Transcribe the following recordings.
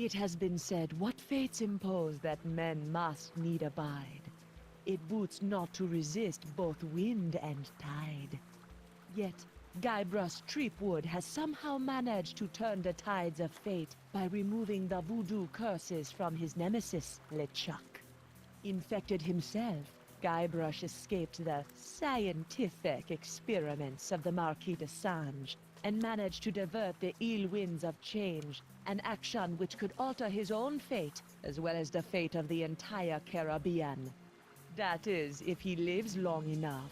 It has been said, what fates impose that men must need abide. It boots not to resist both wind and tide. Yet, Guybrush Threepwood has somehow managed to turn the tides of fate by removing the voodoo curses from his nemesis, LeChuck. Infected himself, Guybrush escaped the scientific experiments of the Marquis de Sange and managed to divert the ill winds of change, an action which could alter his own fate as well as the fate of the entire Caribbean. That is, if he lives long enough.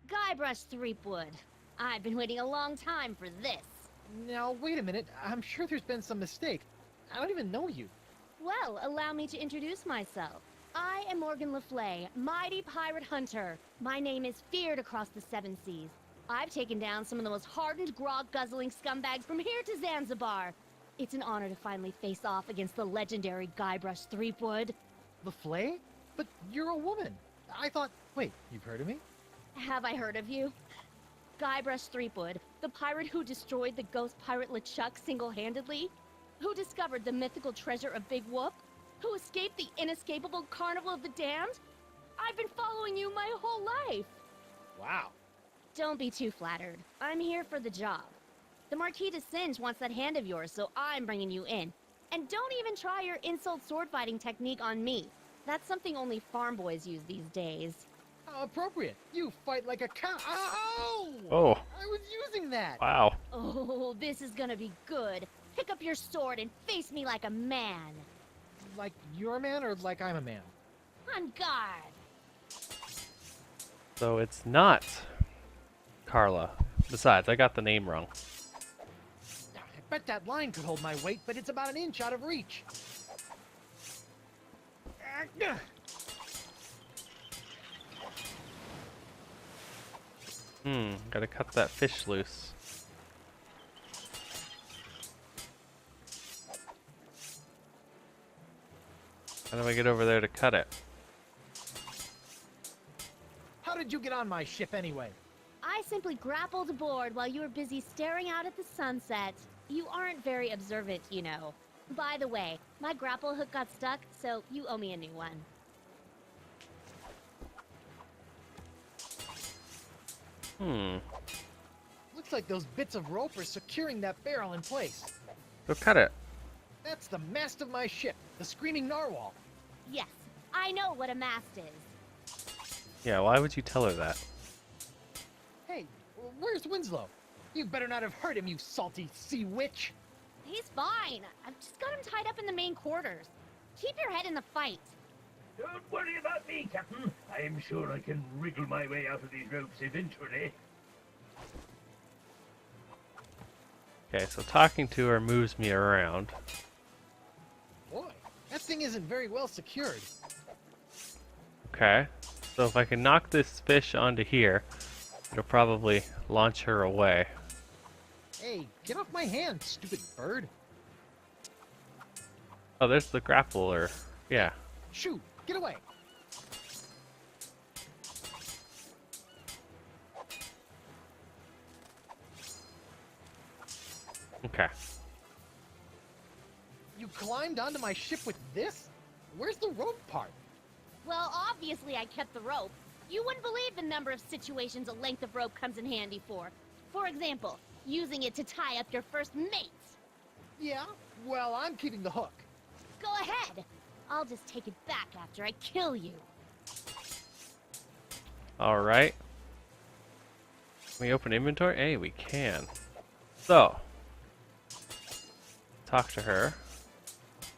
Guybrush Threepwood. I've been waiting a long time for this. Now, wait a minute. I'm sure there's been some mistake. I don't even know you. Well, allow me to introduce myself. I am Morgan Le Fay, mighty pirate hunter. My name is feared across the seven seas. I've taken down some of the most hardened, grog-guzzling scumbags from here to Zanzibar. It's an honor to finally face off against the legendary Guybrush Threepwood. Le Fay? But you're a woman. I thought... Wait, you've heard of me? Have I heard of you? Guybrush Threepwood, the pirate who destroyed the ghost pirate LeChuck single-handedly? Who discovered the mythical treasure of Big Whoop? Who escaped the inescapable Carnival of the Damned? I've been following you my whole life! Wow. Don't be too flattered. I'm here for the job. The Marquis de Sange wants that hand of yours, so I'm bringing you in. And don't even try your insult sword-fighting technique on me. That's something only farm boys use these days. How appropriate. You fight like a cow. Ow! Oh. I was using that. Wow. Oh, this is gonna be good. Pick up your sword and face me like a man. Like you're a man or like I'm a man? On guard. So it's not Carla. Besides, I got the name wrong. I bet that line could hold my weight, but it's about an inch out of reach. Gotta cut that fish loose. How do I get over there to cut it? How did you get on my ship anyway? I simply grappled aboard while you were busy staring out at the sunset. You aren't very observant, you know. By the way, my grapple hook got stuck, so you owe me a new one. Looks like those bits of rope are securing that barrel in place. Go cut it. That's the mast of my ship, the Screaming Narwhal. Yes, I know what a mast is. Yeah, why would you tell her that? Hey, where's Winslow? You better not have hurt him, you salty sea witch. He's fine. I've just got him tied up in the main quarters. Keep your head in the fight. Don't worry about me, Captain. I'm sure I can wriggle my way out of these ropes eventually. Okay, so talking to her moves me around. Boy, that thing isn't very well secured. Okay, so if I can knock this fish onto here, it'll probably launch her away. Hey, get off my hand, stupid bird. Oh, there's the grappler. Yeah. Shoot, get away. Okay. You climbed onto my ship with this? Where's the rope part? Well, obviously I kept the rope. You wouldn't believe the number of situations a length of rope comes in handy for. For example, using it to tie up your first mates. Yeah? Well, I'm keeping the hook. Go ahead. I'll just take it back after I kill you. Alright. Can we open inventory? Hey, we can. So. Talk to her.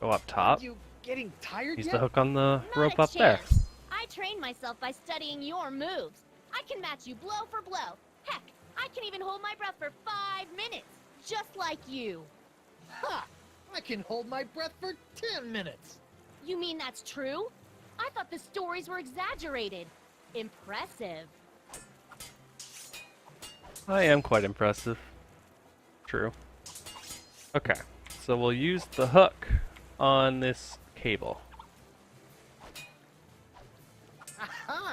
Go up top. Are you getting tired Use yet? the hook on the Not rope a up there. chance. I trained myself by studying your moves. I can match you blow for blow. Heck, I can even hold my breath for 5 minutes, just like you. Ha! I can hold my breath for 10 minutes. You mean that's true? I thought the stories were exaggerated. Impressive. I am quite impressive. True. Okay, so we'll use the hook on this cable. Aha!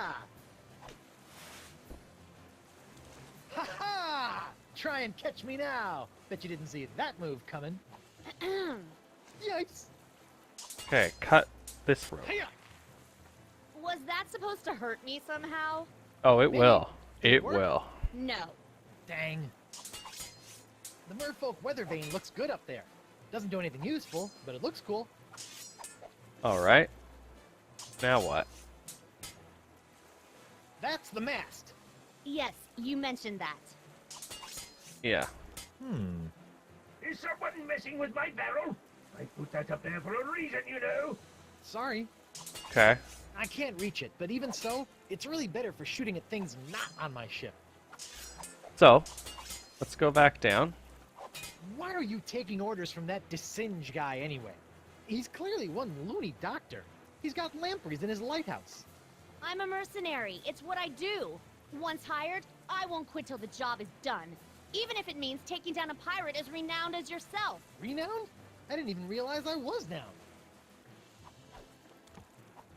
Try and catch me now. Bet you didn't see that move coming. Yikes. Okay, cut this rope. Hiya! Was that supposed to hurt me somehow? Oh, it Maybe. will. Did it It work? will. No. Dang. The merfolk weather vane looks good up there. Doesn't do anything useful, but it looks cool. Alright. Now what? That's the mast. Yes, you mentioned that. Yeah. Is someone messing with my barrel? I put that up there for a reason, you know. Sorry. Okay. I can't reach it, but even so, it's really better for shooting at things not on my ship. So, let's go back down. Why are you taking orders from that Desinge guy anyway? He's clearly one loony doctor. He's got lampreys in his lighthouse. I'm a mercenary. It's what I do. Once hired, I won't quit till the job is done. Even if it means taking down a pirate as renowned as yourself. Renowned? I didn't even realize I was now.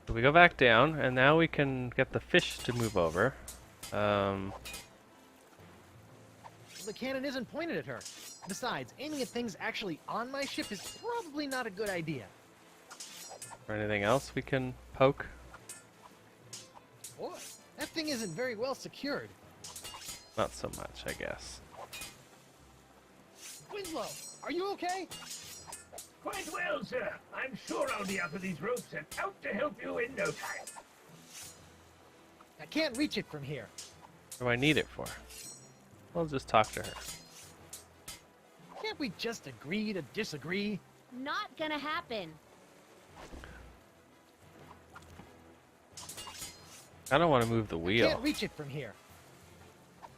So we go back down, and now we can get the fish to move over. The cannon isn't pointed at her. Besides, aiming at things actually on my ship is probably not a good idea. Or anything else we can poke? Boy, that thing isn't very well secured. Not so much, I guess. Winslow, are you okay? Quite well, sir. I'm sure I'll be out of these ropes and out to help you in no time. I can't reach it from here. What do I need it for? I'll just talk to her. Can't we just agree to disagree? Not gonna happen. I don't want to move the wheel. Can't reach it from here.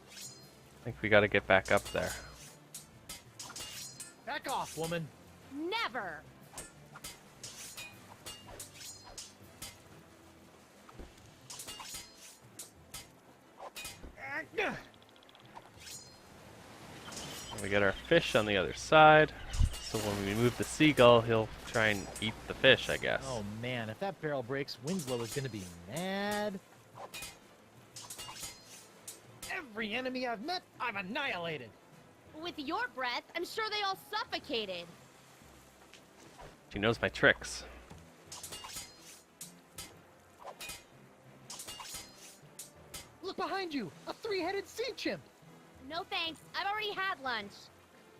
I think we got to get back up there. Back off, woman. Never! And we get our fish on the other side. So when we move the seagull, he'll try and eat the fish, I guess. Oh man, if that barrel breaks, Winslow is gonna be mad. Every enemy I've met, I've annihilated. With your breath, I'm sure they all suffocated. She knows my tricks. Look behind you, a three-headed sea chimp. No thanks, I've already had lunch.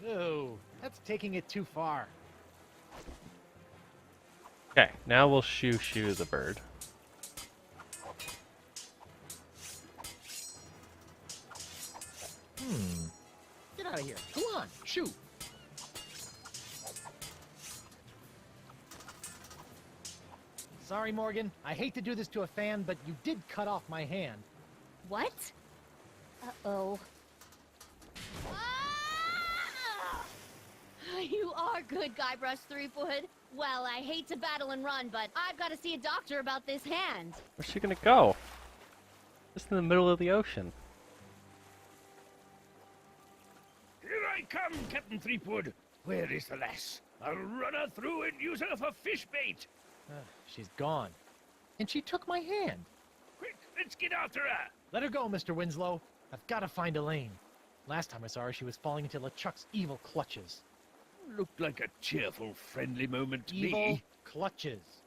No, that's taking it too far. Okay, now we'll shoo the bird. Get out of here. Go on, shoot. Sorry, Morgan. I hate to do this to a fan, but you did cut off my hand. What? Uh-oh. Ah! You are good, Guybrush Threepwood. Well, I hate to battle and run, but I've got to see a doctor about this hand. Where's she gonna go? Just in the middle of the ocean. Here I come, Captain Threepwood. Where is the lass? I'll run her through and use her for fish bait. She's gone. And she took my hand. Quick, let's get after her. Let her go, Mr. Winslow. I've got to find Elaine. Last time I saw her, she was falling into LeChuck's evil clutches. Looked like a cheerful, friendly moment to Evil me. clutches.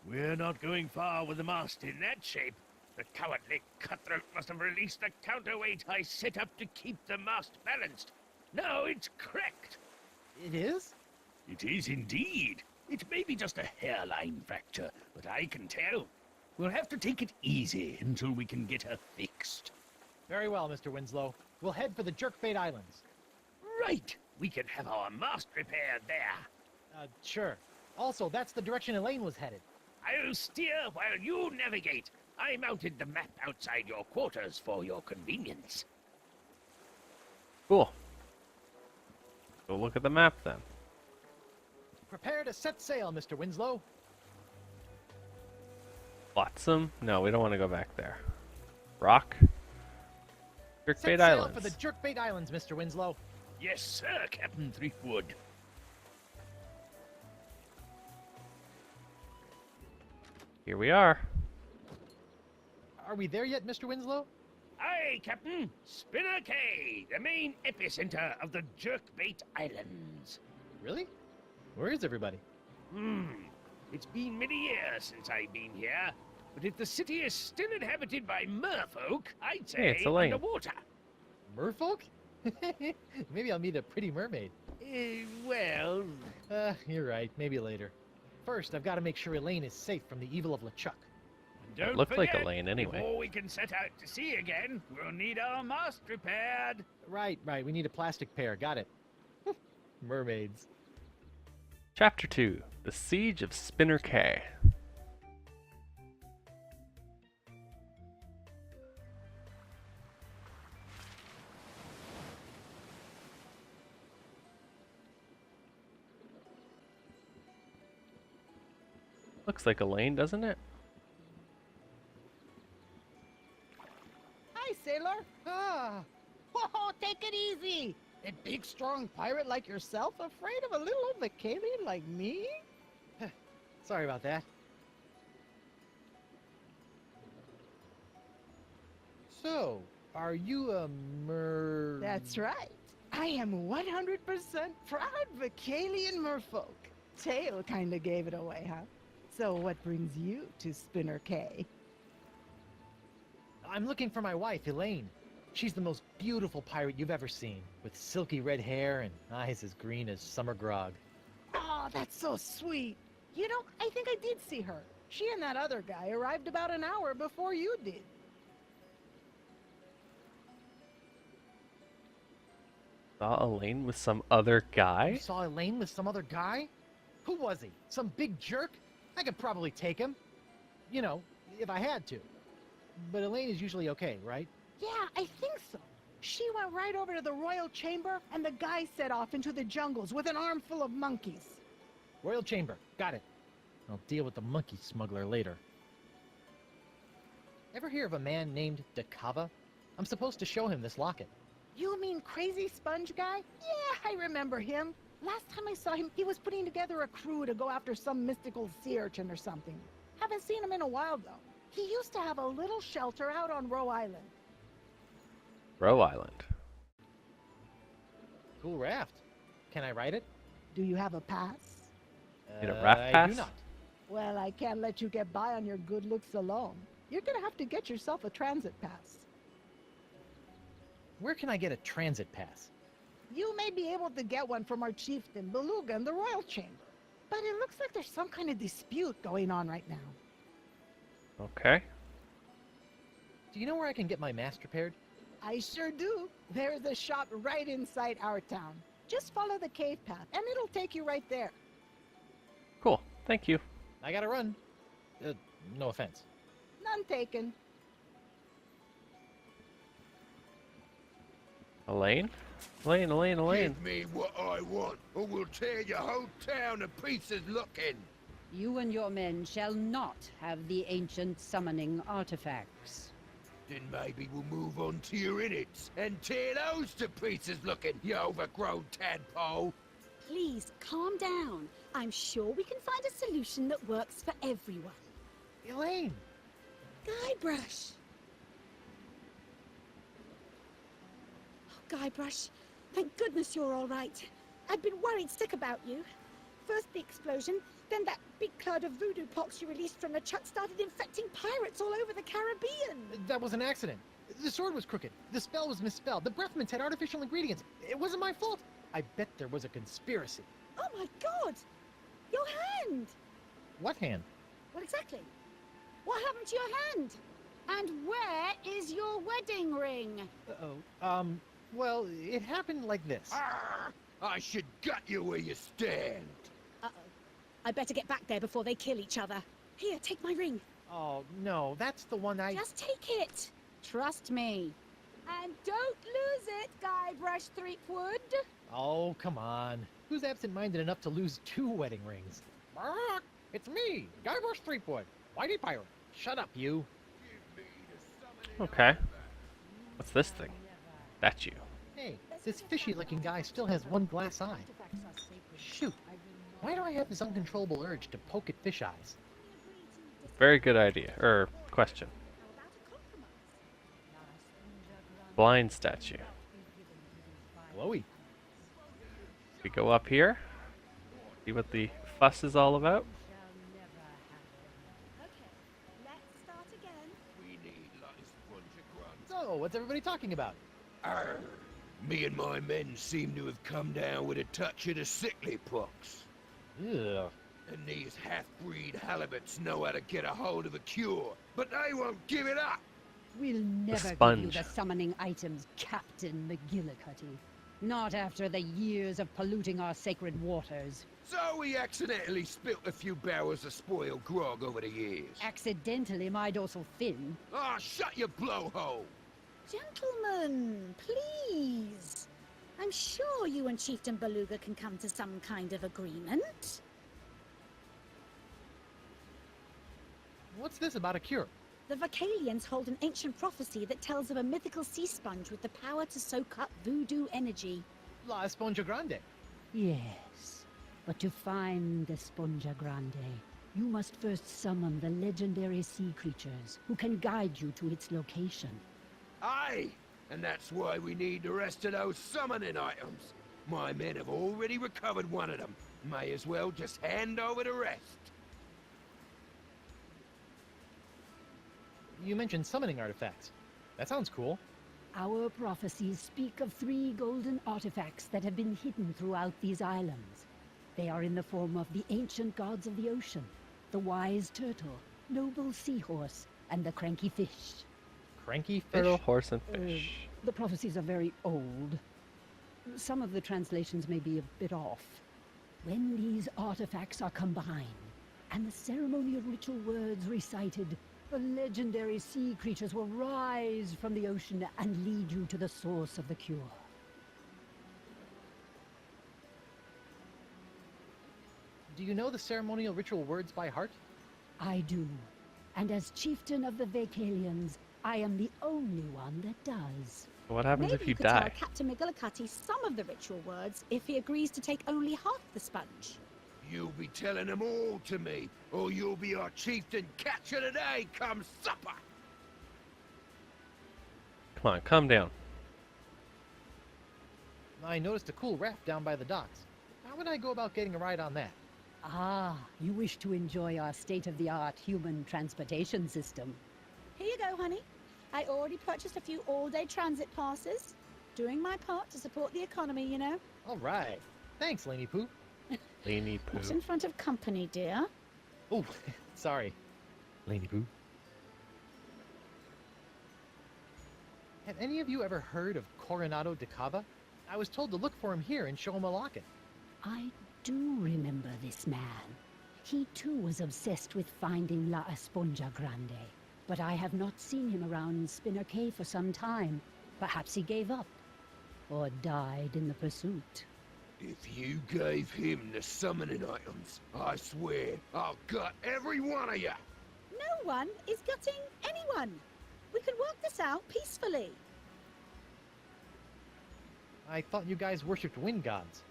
We're not going far with the mast in that shape. The cowardly cutthroat must have released the counterweight I set up to keep the mast balanced. Now it's cracked. It is? It is indeed. It may be just a hairline fracture, but I can tell. We'll have to take it easy until we can get her fixed. Very well, Mr. Winslow. We'll head for the Jerkbait Islands. Right. We can have our mast repaired there. Sure. Also, that's the direction Elaine was headed. I'll steer while you navigate. I mounted the map outside your quarters for your convenience. Cool. Go look at the map then. Prepare to set sail, Mr. Winslow. Flotsam? No, we don't want to go back there. Rock? Set Jerkbait sail Islands. for the Jerkbait Islands, Mr. Winslow. Yes, sir, Captain Threepwood. Here we are. Are we there yet, Mr. Winslow? Aye, Captain. Spinner Cay, the main epicenter of the Jerkbait Islands. Really? Where is everybody? It's been many years since I've been here, but if the city is still inhabited by merfolk, I'd say Hey, it's Elaine. underwater. Merfolk? Maybe I'll meet a pretty mermaid. Well, You're right. Maybe later. First, I've got to make sure Elaine is safe from the evil of LeChuck. don't looked like forget, Elaine anyway. Before we can set out to sea again, we'll need our mast repaired. Right. We need a plastic pair. Got it. Mermaids. Chapter 2: The Siege of Spinner Cay. Looks like Elaine, doesn't it? Hi, sailor. Whoa, take it easy. A big, strong pirate like yourself afraid of a little old Vacalian like me? Sorry about that. So, are you a That's right. I am 100% proud Vacalian merfolk. Tail kinda gave it away, huh? So what brings you to Spinner Cay? I'm looking for my wife, Elaine. She's the most beautiful pirate you've ever seen, with silky red hair and eyes as green as summer grog. Oh, that's so sweet. You know, I think I did see her. She and that other guy arrived about an hour before you did. Saw Elaine with some other guy? You saw Elaine with some other guy? Who was he? Some big jerk? I could probably take him. You know, if I had to. But Elaine is usually okay, right? Yeah, I think so. She went right over to the royal chamber, and the guy set off into the jungles with an armful of monkeys. Royal Chamber. Got it. I'll deal with the monkey smuggler later. Ever hear of a man named Dakava? I'm supposed to show him this locket. You mean Crazy Sponge guy? Yeah, I remember him. Last time I saw him, he was putting together a crew to go after some mystical sea urchin or something. Haven't seen him in a while, though. He used to have a little shelter out on Roe Island. Roe Island. Cool raft. Can I ride it? Do you have a pass? Get a raft I pass? do not. Well, I can't let you get by on your good looks alone. You're gonna have to get yourself a transit pass. Where can I get a transit pass? You may be able to get one from our chieftain, Beluga, in the royal chamber. But it looks like there's some kind of dispute going on right now. Okay. Do you know where I can get my mast repaired? I sure do. There's a shop right inside our town. Just follow the cave path, and it'll take you right there. Cool. Thank you. I gotta run. No offense. None taken. Elaine? Elaine. Give me what I want, or we'll tear your whole town to pieces looking. You and your men shall not have the ancient summoning artifacts. Then maybe we'll move on to your innards and tear those to pieces looking, you overgrown tadpole. Please, calm down. I'm sure we can find a solution that works for everyone. Elaine! Guybrush! Oh, Guybrush, thank goodness you're all right. I've been worried sick about you. First the explosion, then that big cloud of voodoo pox you released from the chuck started infecting pirates all over the Caribbean. That was an accident. The sword was crooked. The spell was misspelled. The breathmints had artificial ingredients. It wasn't my fault. I bet there was a conspiracy. Oh my god! Your hand! What hand? What exactly? What happened to your hand? And where is your wedding ring? Uh-oh. Well, it happened like this. Arr! I should gut you where you stand. Uh-oh. I better get back there before they kill each other. Here, take my ring. Oh, no, that's the one I... Just take it. Trust me. And don't lose it, Guybrush Threepwood. Oh, come on. Who's absent-minded enough to lose 2 wedding rings? Bark! It's me, Guybrush Threepwood, Whitey Pirate. Shut up, you. Okay. What's this thing? That's you. Hey, this fishy-looking guy still has 1 glass eye. Shoot. Why do I have this uncontrollable urge to poke at fish eyes? Very good idea. Question. Blind statue. Glowy. We go up here. See what the fuss is all about. Let's start again. We need like a sponge of grunt. So, what's everybody talking about? Arr. Me and my men seem to have come down with a touch of the sickly pox. Ugh. And these half-breed halibuts know how to get a hold of a cure, but they won't give it up. We'll never give you sponge. the summoning items, Captain McGillicuddy. Not after the years of polluting our sacred waters. So we accidentally spilt a few barrels of spoiled grog over the years. Accidentally, my dorsal fin. Ah, shut your blowhole! Gentlemen, please. I'm sure you and Chieftain Beluga can come to some kind of agreement. What's this about a cure? The Vocalians hold an ancient prophecy that tells of a mythical sea sponge with the power to soak up voodoo energy. La Esponja Grande. Yes, but to find the Sponja Grande, you must first summon the legendary sea creatures who can guide you to its location. Aye! And that's why we need the rest of those summoning items. My men have already recovered one of them. May as well just hand over the rest. You mentioned summoning artifacts. That sounds cool. Our prophecies speak of 3 golden artifacts that have been hidden throughout these islands. They are in the form of the ancient gods of the ocean, the wise turtle, noble seahorse, and the cranky fish. Cranky fish? Turtle, horse, and fish. The prophecies are very old. Some of the translations may be a bit off. When these artifacts are combined, and the ceremonial ritual words recited, the legendary sea creatures will rise from the ocean and lead you to the source of the cure. Do you know the ceremonial ritual words by heart? I do. And as chieftain of the Vacalians, I am the only one that does. What happens Maybe if you could die? tell Captain McGillicuddy some of the ritual words if he agrees to take only half the sponge. You'll be telling them all to me, or you'll be our chieftain catcher today come supper! Come on, calm down. I noticed a cool raft down by the docks. How would I go about getting a ride on that? Ah, you wish to enjoy our state-of-the-art human transportation system. Here you go, honey. I already purchased a few all-day transit passes. Doing my part to support the economy, you know. All right. Thanks, Laney Poo. Laney Not poo. in front of company, dear. Oh, sorry. Laney Poo. Have any of you ever heard of Coronado de Cava? I was told to look for him here and show him a locket. I do remember this man. He too was obsessed with finding La Esponja Grande. But I have not seen him around Spinner Cave for some time. Perhaps he gave up. Or died in the pursuit. If you gave him the summoning items, I swear I'll gut every one of you! No one is gutting anyone. We can work this out peacefully. I thought you guys worshipped wind gods.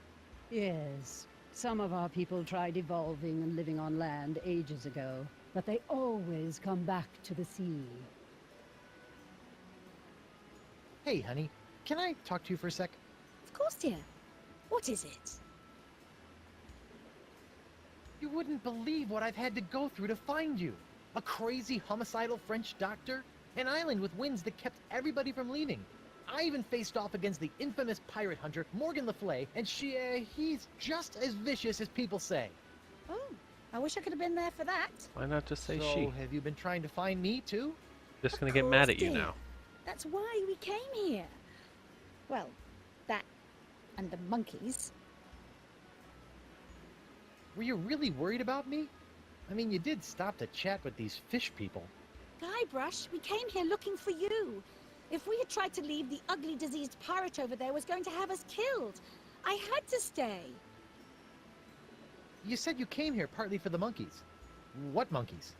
Yes, some of our people tried evolving and living on land ages ago, but they always come back to the sea. Hey, honey, can I talk to you for a sec? Of course, dear. What is it? You wouldn't believe what I've had to go through to find you. A crazy homicidal French doctor, an island with winds that kept everybody from leaving. I even faced off against the infamous pirate hunter, Morgan Le Fay, and he's just as vicious as people say. Oh, I wish I could have been there for that. Why not just say So, she? have you been trying to find me, too? Just Of gonna get mad course, at you dear. now. That's why we came here. Well, that and the monkeys. Were you really worried about me? I mean, you did stop to chat with these fish people. Guybrush, we came here looking for you. If we had tried to leave, the ugly, diseased pirate over there was going to have us killed. I had to stay. You said you came here partly for the monkeys. What monkeys?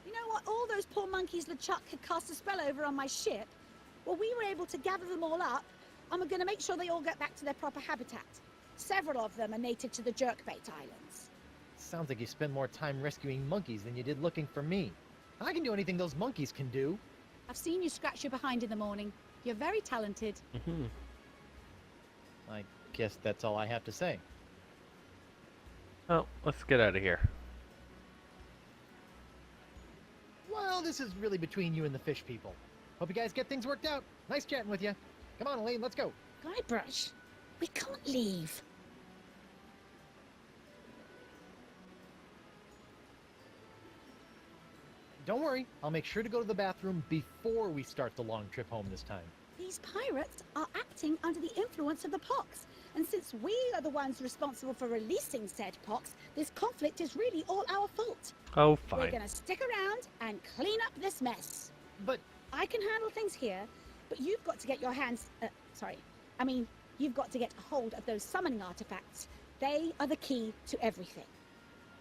You know what? All those poor monkeys LeChuck had cast a spell over on my ship. Well, we were able to gather them all up, and we're going to make sure they all get back to their proper habitat. Several of them are native to the Jerkbait Islands. Sounds like you spend more time rescuing monkeys than you did looking for me. I can do anything those monkeys can do. I've seen you scratch your behind in the morning. You're very talented. Hmm. I guess that's all I have to say. Oh, let's get out of here. Well, this is really between you and the fish people. Hope you guys get things worked out. Nice chatting with you. Come on, Elaine, let's go. Guybrush, we can't leave. Don't worry, I'll make sure to go to the bathroom before we start the long trip home this time. These pirates are acting under the influence of the pox. And since we are the ones responsible for releasing said pox, this conflict is really all our fault. Oh, We're fine. gonna stick around and clean up this mess. But I can handle things here, but you've got to get your hands... you've got to get a hold of those summoning artifacts. They are the key to everything.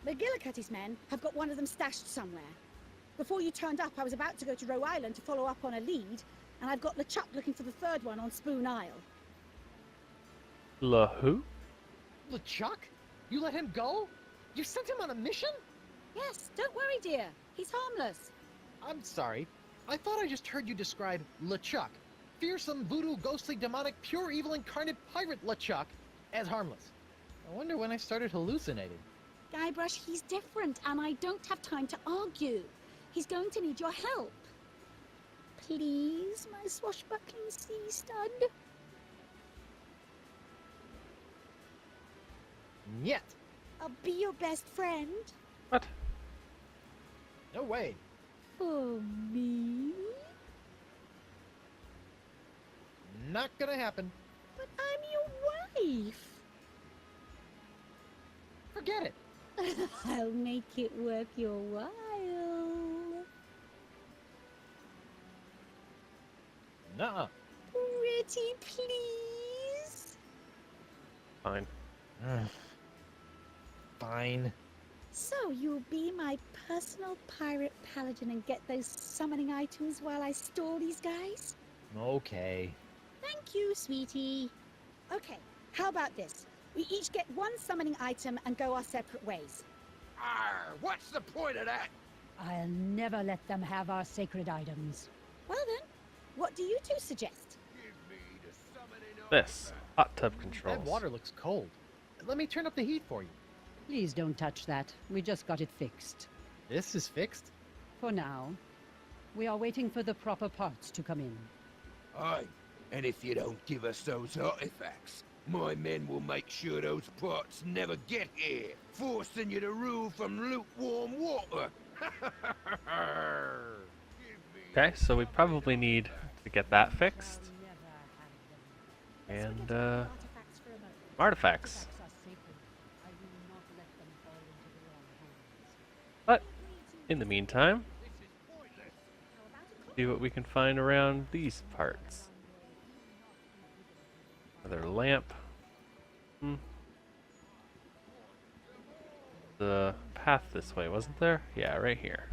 McGillicuddy's men have got one of them stashed somewhere. Before you turned up, I was about to go to Roe Island to follow up on a lead, and I've got LeChuck looking for the third one on Spoon Isle. Who? LeChuck? You let him go? You sent him on a mission? Yes, don't worry, dear. He's harmless. I'm sorry. I thought I just heard you describe LeChuck, fearsome, voodoo, ghostly, demonic, pure evil incarnate pirate LeChuck, as harmless. I wonder when I started hallucinating. Guybrush, he's different, and I don't have time to argue. He's going to need your help. Please, my swashbuckling sea stud. Yet. I'll be your best friend. What? No way. For me? Not gonna happen. But I'm your wife. Forget it. I'll make it worth your while. Nuh-uh. Pretty please? Fine. Fine. So you'll be my personal pirate paladin and get those summoning items while I stall these guys? Okay. Thank you, sweetie. Okay, how about this? We each get one summoning item and go our separate ways. Arr, what's the point of that? I'll never let them have our sacred items. Well then, what do you two suggest? Give me the summoning This. Hot tub controls. That water looks cold. Let me turn up the heat for you. Please don't touch that. We just got it fixed. This is fixed? For now. We are waiting for the proper parts to come in. Aye, and if you don't give us those artifacts, my men will make sure those parts never get here, forcing you to rule from lukewarm water. Okay, so we probably need to get that fixed. Let's And, forget about the artifacts for a moment. Artifacts. Are sacred. I will not let them fall into the wrong hands. But, in the meantime, How about a coffee? see what we can find around these parts. Another lamp. The path this way, wasn't there? Yeah, right here.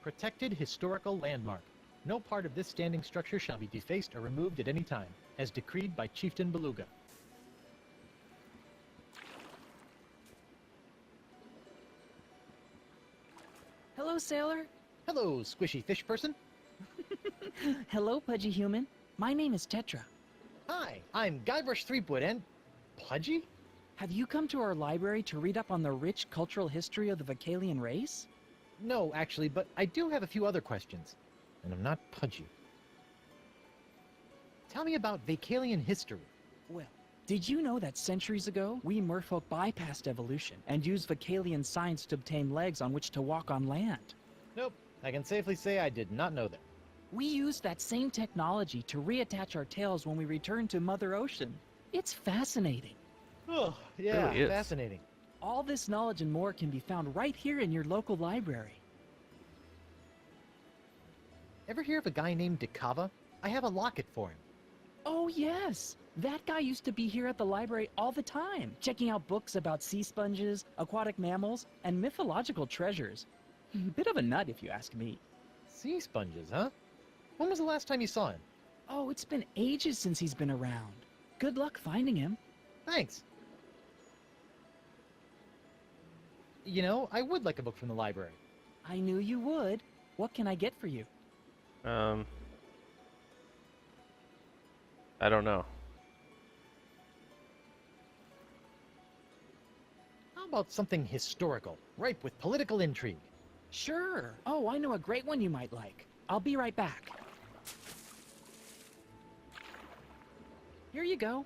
Protected historical landmark. No part of this standing structure shall be defaced or removed at any time, as decreed by Chieftain Beluga. Hello, sailor. Hello, squishy fish person. Hello, pudgy human. My name is Tetra. Hi, I'm Guybrush Threepwood and... Pudgy? Have you come to our library to read up on the rich cultural history of the Vocalian race? No, actually, but I do have a few other questions. And I'm not pudgy. Tell me about Vocalian history. Well, did you know that centuries ago, we merfolk bypassed evolution and used Vocalian science to obtain legs on which to walk on land? Nope, I can safely say I did not know that. We used that same technology to reattach our tails when we returned to Mother Ocean. It's fascinating. Oh, yeah, Really is. fascinating. All this knowledge and more can be found right here in your local library. Ever hear of a guy named Dakava? I have a locket for him. Oh, yes. That guy used to be here at the library all the time, checking out books about sea sponges, aquatic mammals, and mythological treasures. Bit of a nut, if you ask me. Sea sponges, huh? When was the last time you saw him? Oh, it's been ages since he's been around. Good luck finding him. Thanks. You know, I would like a book from the library. I knew you would. What can I get for you? I don't know. How about something historical, ripe with political intrigue? Sure. Oh, I know a great one you might like. I'll be right back. Here you go.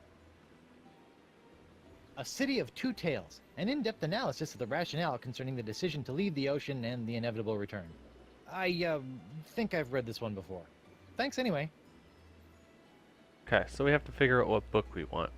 A City of Two Tales, an in-depth analysis of the rationale concerning the decision to leave the ocean and the inevitable return. I think I've read this one before. Thanks anyway. Okay, so we have to figure out what book we want.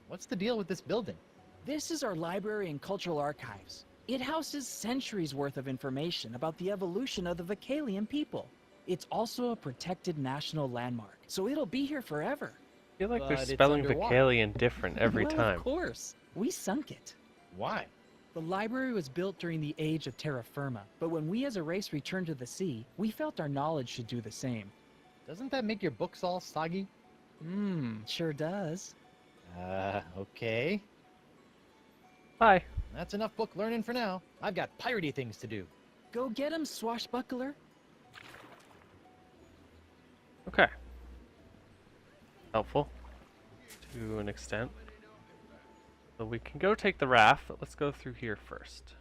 What's the deal with this building? This is our library and cultural archives. It houses centuries worth of information about the evolution of the Vocalian people. It's also a protected national landmark, so it'll be here forever. I feel like But they're it's spelling underwater. Vocalian different every Well, time. Of course. We sunk it. Why? The library was built during the age of terra firma, but when we as a race returned to the sea, we felt our knowledge should do the same. Doesn't that make your books all soggy? Sure does. Okay. Bye. That's enough book learning for now. I've got piratey things to do. Go get him, swashbuckler. Okay. Helpful. To an extent. So we can go take the raft, but let's go through here first.